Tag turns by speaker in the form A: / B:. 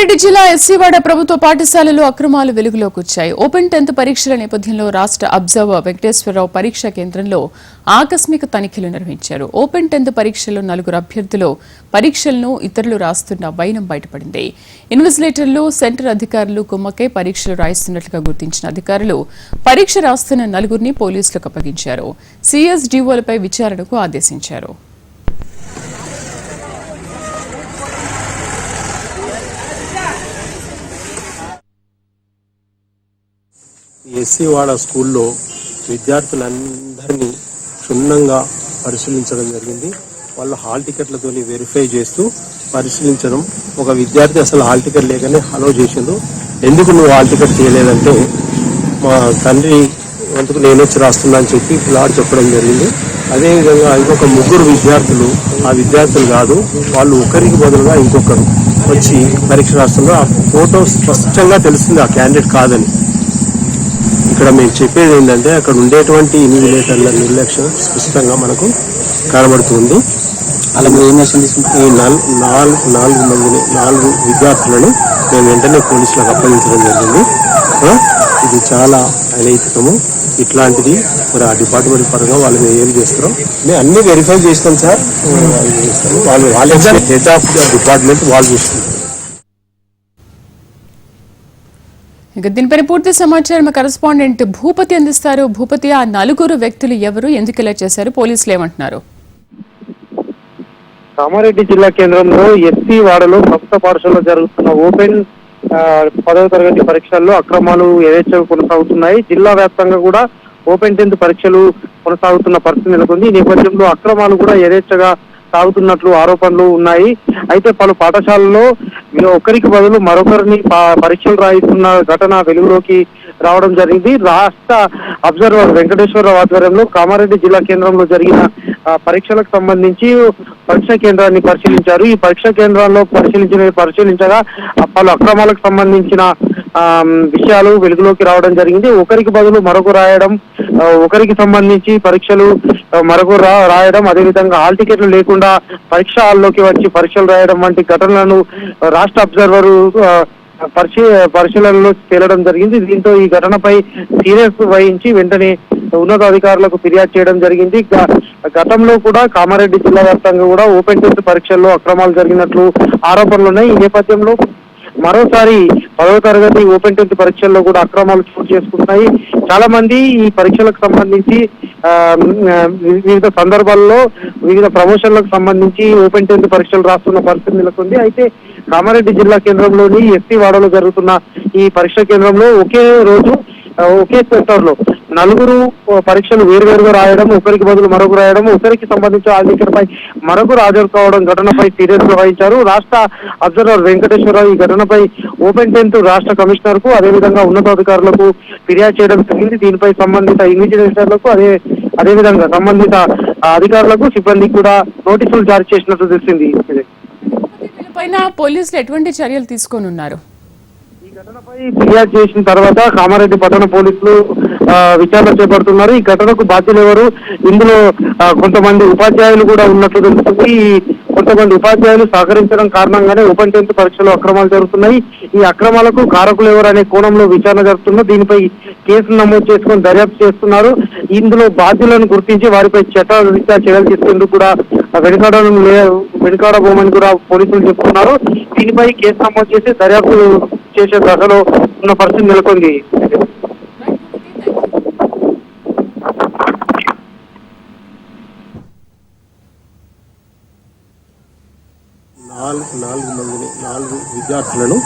A: కామారెడ్డి జిల్లా ఎస్సీవాడ ప్రభుత్వ పాఠశాలలో అక్రమాలు వెలుగులోకి వచ్చాయి. ఓపెన్ 10th పరీక్షల నేపథ్యంలో రాష్ట్ర అబ్జర్వర్ వెంకటేశ్వరరావు పరీక్షా కేంద్రంలో ఆకస్మిక తనిఖీలు నిర్వహించారు. ఓపెన్ 10th పరీక్షల్లో 4 అభ్యర్థులు పరీక్షలను ఇతరులు రాస్తున్న వైనం బయటపడింది. ఇన్విజిలేటర్లు, సెంటర్ అధికారులు కుమ్మకై పరీక్షలు రాయిస్తున్నట్లుగా గుర్తించిన అధికారులు పరీక్ష రాస్తున్న 4గురిని పోలీసులకు అప్పగించారు. సిఎస్డీఓలపై విచారణకు ఆదేశించారు.
B: ఎస్సీవాడ స్కూల్లో విద్యార్థులందరినీ క్షుణ్ణంగా పరిశీలించడం జరిగింది. వాళ్ళు హాల్ టికెట్లతో వెరిఫై చేస్తూ పరిశీలించడం. ఒక విద్యార్థి అసలు హాల్ టికెట్ లేకనే అలో చేసిండు. ఎందుకు నువ్వు హాల్ టికెట్ చేయలేదంటే మా తండ్రి వంతుకు నేను వచ్చి రాస్తున్నా అని చెప్పి పిల్లాడు చెప్పడం జరిగింది. అదేవిధంగా ఇంకొక 3 విద్యార్థులు ఆ విద్యార్థులు కాదు, వాళ్ళు ఒకరికి బదులుగా ఇంకొకరు వచ్చి పరీక్ష రాస్తున్నారు. ఆ ఫోటో స్పష్టంగా తెలిసింది ఆ క్యాండిడేట్ కాదని. ఇక్కడ మేము చెప్పేది ఏంటంటే అక్కడ ఉండేటువంటి ఇన్విజిలేటర్ల నిర్లక్ష్యం స్పష్టంగా మనకు కనబడుతుంది.
C: అలా
B: ఈ 4 విద్యార్థులను మేము వెంటనే పోలీసులకు అప్పగించడం జరిగింది. ఇది చాలా అనైతికము. ఇట్లాంటిది మరి ఆ డిపార్ట్మెంట్ పరంగా వాళ్ళు ఏం చేస్తారో మేము అన్ని వెరిఫై చేస్తాం సార్. వాళ్ళు హెడ్ ఆఫ్ ద డిపార్ట్మెంట్ వాళ్ళు చూస్తున్నారు.
A: ఇక దీనిపై పూర్తి సమాచారం కరెస్పాండెంట్ భూపతి అందిస్తారు. భూపతి, ఆ 4 వ్యక్తులు ఎవరు, ఎందుకు ఇలా చేశారు, పోలీసులు ఏమంటున్నారు?
D: కామారెడ్డి జిల్లా కేంద్రంలో ఎస్సీ వాడలో ప్రభుత్వ పాఠశాలలో జరుగుతున్న ఓపెన్ 10వ తరగతి పరీక్షల్లో అక్రమాలు యథేచ్ఛగా కొనసాగుతున్నాయి. జిల్లా వ్యాప్తంగా కూడా ఓపెన్ 10th పరీక్షలు కొనసాగుతున్న పరిస్థితి నెలకొంది. ఈ నేపథ్యంలో అక్రమాలు కూడా యథేచ్ఛగా సాగుతున్నట్లు ఆరోపణలు ఉన్నాయి. అయితే పలు పాఠశాలల్లో ఒకరికి బదులు మరొకరిని పరీక్షలు రాయిస్తున్న ఘటన వెలుగులోకి రావడం జరిగింది. రాష్ట్ర అబ్జర్వర్ వెంకటేశ్వరరావు ఆధ్వర్యంలో కామారెడ్డి జిల్లా కేంద్రంలో జరిగిన పరీక్షలకు సంబంధించి పరీక్షా కేంద్రాన్ని పరిశీలించారు. ఈ పరీక్షా కేంద్రాల్లో పరిశీలించగా పలు అక్రమాలకు సంబంధించిన విషయాలు వెలుగులోకి రావడం జరిగింది. ఒకరికి బదులు మరొకరు రాయడం, ఒకరికి సంబంధించి పరీక్షలు మరొకరు రాయడం, అదేవిధంగా హాల్ టికెట్లు లేకుండా పరీక్ష హాల్లోకి వచ్చి పరీక్షలు రాయడం వంటి ఘటనలను రాష్ట్ర అబ్జర్వర్ పరిశీలనలో తేలడం జరిగింది. దీంతో ఈ ఘటనపై సీరియస్ వహించి వెంటనే ఉన్నతాధికారులకు ఫిర్యాదు చేయడం జరిగింది. గతంలో కూడా కామారెడ్డి జిల్లా వ్యాప్తంగా కూడా ఓపెన్ 10th పరీక్షల్లో అక్రమాలు జరిగినట్లు ఆరోపణలు ఉన్నాయి. ఈ నేపథ్యంలో మరోసారి 10వ తరగతి ఓపెన్ 10th పరీక్షల్లో కూడా అక్రమాలు చోటు చేసుకుంటున్నాయి. చాలా మంది ఈ పరీక్షలకు సంబంధించి వివిధ సందర్భాల్లో వివిధ ప్రమోషన్లకు సంబంధించి ఓపెన్ 10th పరీక్షలు రాస్తున్న పరిస్థితి నెలకొంది. అయితే కామారెడ్డి జిల్లా కేంద్రంలోని ఎస్సీ వాడలో జరుగుతున్న ఈ పరీక్ష కేంద్రంలో ఒకే రోజు ఒకే సెంటర్ లో 4 పరీక్షలు వేరువేరుగా రాయడం, ఒకరికి బదులు మరొకరు రాయడం, ఒకరికి సంబంధించిన హాజరుపై మరొకరు హాజరు కావడం ఘటనపై సీరియస్ వహించారు. రాష్ట్ర అబ్జర్వర్ వెంకటేశ్వరరావు ఈ ఘటనపై ఓపెన్ 10th రాష్ట్ర కమిషనర్ కు అదేవిధంగా ఉన్నతాధికారులకు ఫిర్యాదు చేయడం జరిగింది. దీనిపై సంబంధిత ఇన్విజిలేటర్లకు అదేవిధంగా సంబంధిత అధికారులకు సిబ్బందికి కూడా నోటీసులు జారీ చేసినట్లు తెలిసింది.
A: పైన పోలీసులు ఎటువంటి చర్యలు తీసుకొని ఉన్నారు?
D: ఈ ఘటనపై ఫిర్యాదు చేసిన తర్వాత కామారెడ్డి పట్టణ పోలీసులు విచారణ చేపడుతున్నారు. ఈ ఘటనకు బాధ్యులు ఎవరు, ఇందులో కొంతమంది ఉపాధ్యాయులు కూడా ఉన్నట్లు తెలుస్తుంది. కొంతమంది ఉపాధ్యాయులు సహకరించడం కారణంగానే ఓపెన్ 10th పరీక్షలో అక్రమాలు జరుగుతున్నాయి. ఈ అక్రమాలకు కారకులు ఎవరు అనే కోణంలో విచారణ జరుగుతున్నారు. దీనిపై కేసులు నమోదు చేసుకుని దర్యాప్తు చేస్తున్నారు. ఇందులో బాధ్యులను గుర్తించి వారిపై చట్టరీత్యా చర్యలు తీసుకేందుకు కూడా వెనుకాడబోమని కూడా పోలీసులు చెప్తున్నారు. దీనిపై కేసు నమోదు చేసి దర్యాప్తు చేసే దశలో ఉన్న పరిస్థితి నెలకొంది.
B: 4 విద్యార్థులను